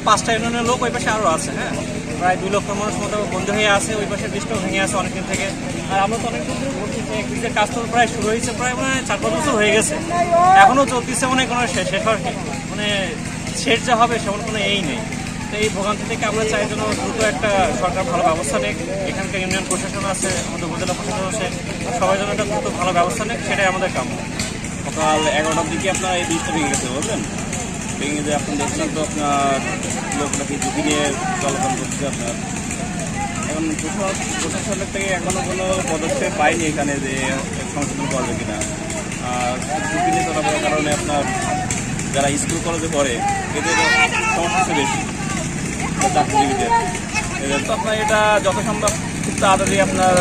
5টা ইউনিয়নের লোক ওই পাশে আরও আছে। হ্যাঁ, প্রায় 2 লক্ষ মানুষ মতো বন্ধ হয়ে আছে, ওই পাশে বৃষ্টিও ভেঙে আছে অনেকদিন থেকে। আর আমরা তো অনেকদিন ধরে বলছি যে ব্রিজের কাজ তো প্রায় শুরু হয়েছে, প্রায় মানে 4-5 বছর হয়ে গেছে, এখনও চলতেছে, মানে কোনো শেষ হওয়ার মানে শেষ যা হবে সেমন কোনো এই নেই। তো এই ভোগান্তি থেকে আমরা চাই যেন দ্রুত একটা সরকার ভালো ব্যবস্থা নেক, এখানকার ইউনিয়ন প্রশাসন আছে, আমাদের উপজেলা প্রশাসন আছে, সবাই যেন একটা দ্রুত ভালো ব্যবস্থা নেক, সেটাই আমাদের কাম্য। সকাল 11টার দিকে আপনার এই ব্রিজটা ভেঙে গেছে, বললেন ভেঙে যে আপনি দেখছেন তো আপনার লোক নাকি ঝুঁকি নিয়ে চলাচল করছে আপনার। এখন প্রশাসনের থেকে এখনও কোনো পদক্ষেপ পাইনি এখানে যে সংশোধন করবে কিনা। আর ঝুঁকি নিয়ে চলাফেরার কারণে আপনার যারা স্কুল কলেজে পড়ে এদের সমস্যা বেশি, চাকরিজীবীদের। এদের তো আপনার এটা যত সম্ভব খুব তাড়াতাড়ি আপনার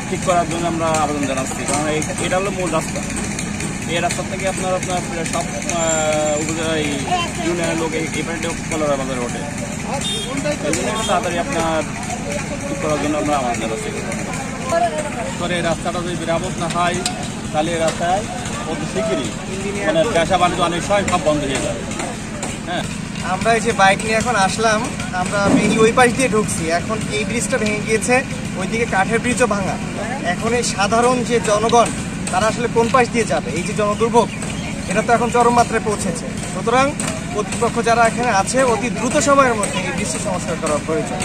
ঠিক করার জন্য আমরা আবেদন জানাচ্ছি, কারণ এটা হলো মূল রাস্তা। এই রাস্তা থেকে আপনার সব উপজেলা ইউনিয়নের লোক এই পানিটা কলরা বাজারে ওঠে। এই জন্য তাড়াতাড়ি আপনার ঠিক করার জন্য আমরা আবেদন জানাচ্ছি। করে এই রাস্তাটা যদি মেরামত না হয় তাহলে এই রাস্তায় অতি শিগগিরই মানে ব্যবসা বাণিজ্য অনেক সময় সব বন্ধ হয়ে যাবে। হ্যাঁ, আমরা এই যে বাইক নিয়ে এখন আসলাম, আমরা মেইনলি ওই পাশ দিয়ে ঢুকছি। এখন এই ব্রিজটা ভেঙে গিয়েছে, ওইদিকে কাঠের ব্রিজও ভাঙা। এখন এই সাধারণ যে জনগণ তারা আসলে কোন পাশ দিয়ে যাবে? এই যে জনদুর্ভোগ, এটা তো এখন চরম মাত্রায় পৌঁছেছে। সুতরাং কর্তৃপক্ষ যারা এখানে আছে অতি দ্রুত সময়ের মধ্যে এই ব্রিজটি সংস্কার করা প্রয়োজন।